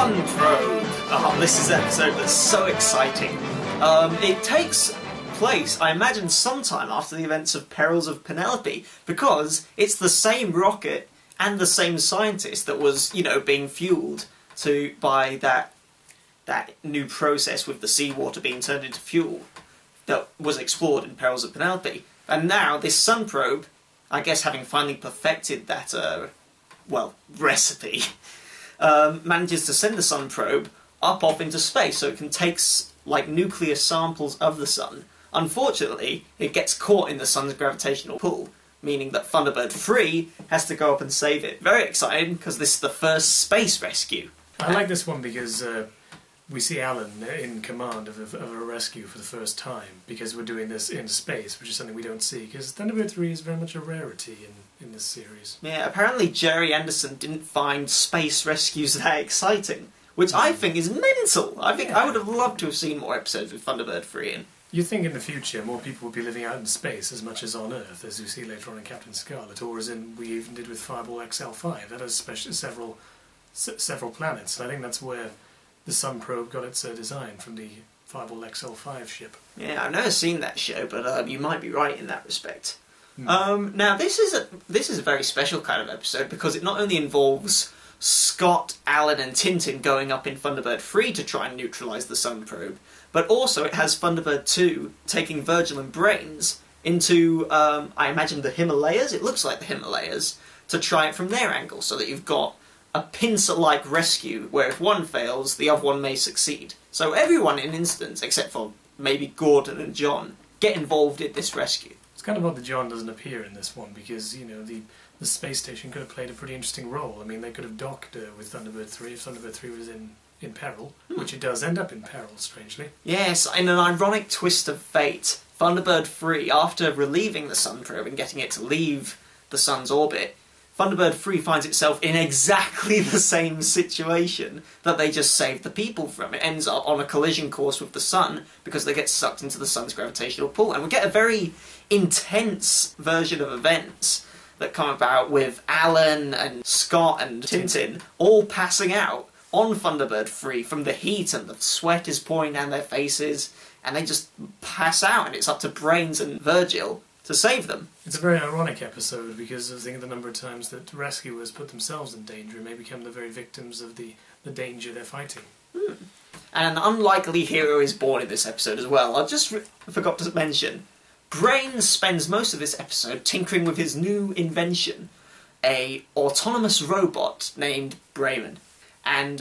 Sun Probe! Oh, this is an episode that's so exciting. It takes place, I imagine, sometime after the events of Perils of Penelope, because it's the same rocket and the same scientist that was, you know, being fueled by that new process with the seawater being turned into fuel that was explored in Perils of Penelope. And now this Sun Probe, I guess having finally perfected that, recipe, manages to send the Sun Probe up off into space so it can take like nuclear samples of the Sun. Unfortunately, it gets caught in the Sun's gravitational pull, meaning that Thunderbird 3 has to go up and save it. Very exciting, because this is the first space rescue. I like this one because we see Alan in command of a rescue for the first time, because we're doing this in space, which is something we don't see, because Thunderbird 3 is very much a rarity in this series. Yeah, apparently Jerry Anderson didn't find space rescues that exciting, which I think is mental. I think I would have loved to have seen more episodes with Thunderbird 3 in. You think in the future more people will be living out in space as much as on Earth, as you see later on in Captain Scarlet, or as in we even did with Fireball XL5. That has several planets. I think that's where the Sun Probe got its design, from the Fireball XL5 ship. Yeah, I've never seen that show, but you might be right in that respect. Now, this is a very special kind of episode, because it not only involves Scott, Alan and Tintin going up in Thunderbird 3 to try and neutralise the Sun Probe, but also it has Thunderbird 2 taking Virgil and Brains into, I imagine, the Himalayas. It looks like the Himalayas, to try it from their angle, so that you've got a pincer-like rescue, where if one fails, the other one may succeed. So everyone in instance, except for maybe Gordon and John, get involved in this rescue. It's kind of odd that John doesn't appear in this one, because, you know, the space station could have played a pretty interesting role. I mean, they could have docked with Thunderbird 3 if Thunderbird 3 was in peril, which it does end up in peril, strangely. Yes, in an ironic twist of fate, Thunderbird 3, after relieving the Sun Probe and getting it to leave the Sun's orbit, Thunderbird 3 finds itself in exactly the same situation that they just saved the people from. It ends up on a collision course with the Sun because they get sucked into the Sun's gravitational pull. And we get a very intense version of events that come about with Alan and Scott and Tintin all passing out on Thunderbird 3 from the heat, and the sweat is pouring down their faces, and they just pass out, and it's up to Brains and Virgil to save them. It's a very ironic episode, because I think the number of times that rescuers put themselves in danger and may become the very victims of the danger they're fighting. And an unlikely hero is born in this episode as well. I just forgot to mention, Brains spends most of this episode tinkering with his new invention, a autonomous robot named Brayman. And,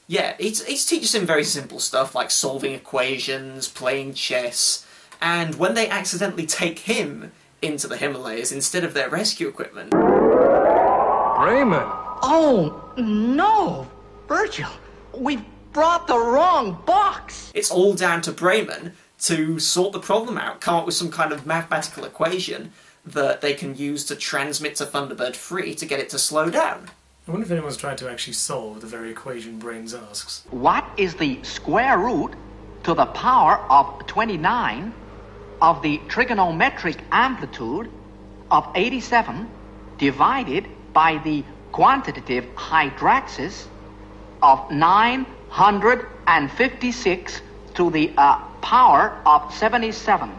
he teaches him very simple stuff, like solving equations, playing chess, and when they accidentally take him into the Himalayas instead of their rescue equipment... Brayman! Oh, no! Virgil, we brought the wrong box! It's all down to Brayman to sort the problem out, come up with some kind of mathematical equation that they can use to transmit to Thunderbird 3 to get it to slow down. I wonder if anyone's tried to actually solve the very equation Brains asks. What is the square root to the power of 29 of the trigonometric amplitude of 87 divided by the quantitative hydraxis of 956 to the power of 77?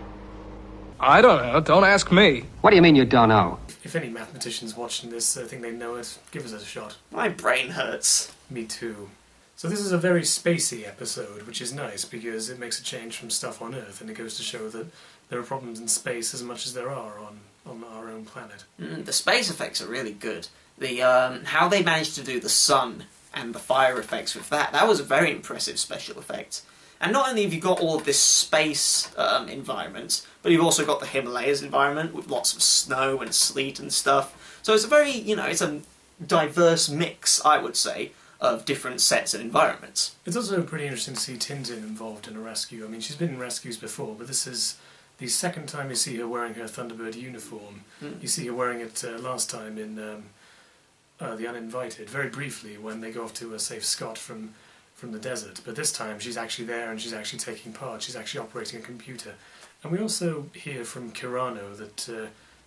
I don't know. Don't ask me. What do you mean you don't know? If any mathematicians watching this think they know it, give us a shot. My brain hurts. Me too. So this is a very spacey episode, which is nice, because it makes a change from stuff on Earth, and it goes to show that there are problems in space as much as there are on our own planet. The space effects are really good. The how they managed to do the sun and the fire effects with that was a very impressive special effect. And not only have you got all of this space environment, but you've also got the Himalayas environment with lots of snow and sleet and stuff. So it's a very, it's a diverse mix, I would say, of different sets and environments. It's also pretty interesting to see Tintin involved in a rescue. I mean, she's been in rescues before, but this is the second time you see her wearing her Thunderbird uniform. You see her wearing it last time in The Uninvited, very briefly, when they go off to save Scott from the desert. But this time she's actually there and she's actually taking part. She's actually operating a computer. And we also hear from Kirano that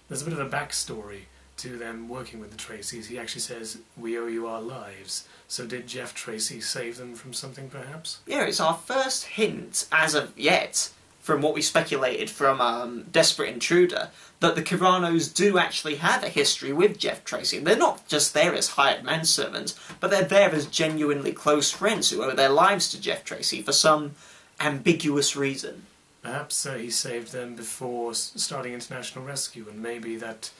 there's a bit of a backstory to them working with the Tracys. He actually says, "We owe you our lives." So did Jeff Tracy save them from something, perhaps? Yeah, it's our first hint, as of yet, from what we speculated from Desperate Intruder, that the Kiranos do actually have a history with Jeff Tracy. They're not just there as hired manservants, but they're there as genuinely close friends who owe their lives to Jeff Tracy for some ambiguous reason. Perhaps he saved them before starting international rescue, and maybe that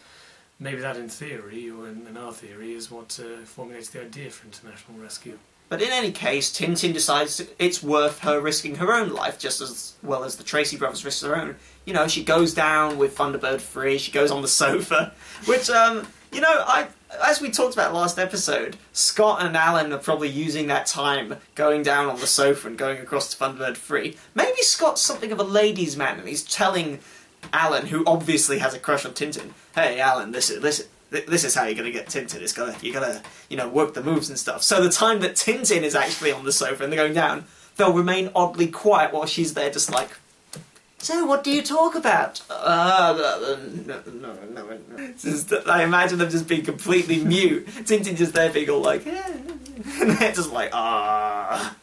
in theory, or in our theory, is what formulates the idea for international rescue. But in any case, Tintin decides it's worth her risking her own life, just as well as the Tracy brothers risk their own. You know, she goes down with Thunderbird free, she goes on the sofa, which, you know, as we talked about last episode, Scott and Alan are probably using that time going down on the sofa and going across to Thunderbird free. Maybe Scott's something of a ladies' man, and he's telling Alan, who obviously has a crush on Tintin, "Hey, Alan, this is how you're going to get Tintin. You gotta, you know, work the moves and stuff." So the time that Tintin is actually on the sofa and they're going down, they'll remain oddly quiet while she's there just like, "So, what do you talk about?" No. Just, I imagine them just being completely mute. Tintin just there being all like, and they're just like, ah.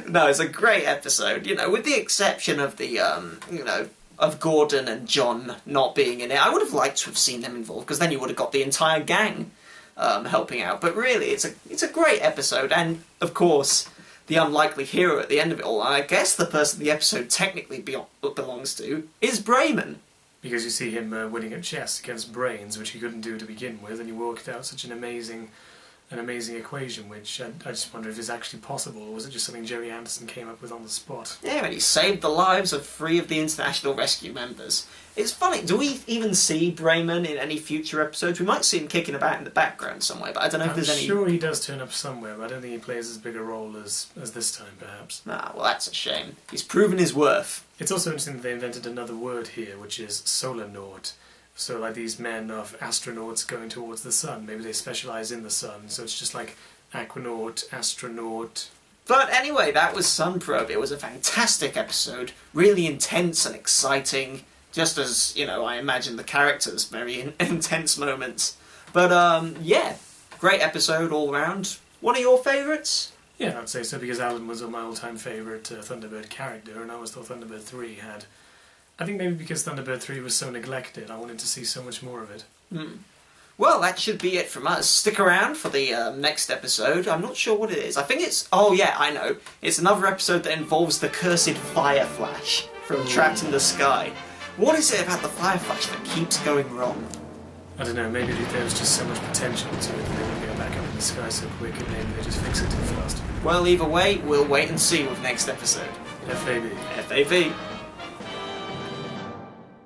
No, it's a great episode, you know, with the exception of the, you know, of Gordon and John not being in it. I would have liked to have seen them involved, because then you would have got the entire gang helping out. But really, it's a great episode, and, of course, the unlikely hero at the end of it all, and I guess the person the episode technically belongs to, is Brayman. Because you see him winning at chess against Brains, which he couldn't do to begin with, and he worked out such an amazing equation, which I just wonder if is actually possible, or was it just something Jerry Anderson came up with on the spot? Yeah, and he saved the lives of 3 of the International Rescue members. It's funny, do we even see Brayman in any future episodes? We might see him kicking about in the background somewhere, but I don't know if there's any... I'm sure he does turn up somewhere, but I don't think he plays as big a role as this time, perhaps. Ah, well, that's a shame. He's proven his worth. It's also interesting that they invented another word here, which is solar naut. So, like, these men of astronauts going towards the sun. Maybe they specialise in the sun, so it's just like aquanaut, astronaut. But anyway, that was Sun Probe. It was a fantastic episode, really intense and exciting, just as, you know, I imagine the characters, very intense moments. But, yeah, great episode all round. One of your favourites? Yeah, I'd say so, because Alan was my all-time favourite Thunderbird character, and I always thought Thunderbird 3 had... I think maybe because Thunderbird 3 was so neglected, I wanted to see so much more of it. Well, that should be it from us. Stick around for the next episode. I'm not sure what it is. I think it's... Oh, yeah, I know. It's another episode that involves the cursed Fire Flash from Trapped in the Sky. What is it about the Fire Flash that keeps going wrong? I don't know, maybe there was just so much potential to it that they would go back up in the sky so quick, and maybe they just fix it too fast. Well, either way, we'll wait and see with next episode. FAB. FAB.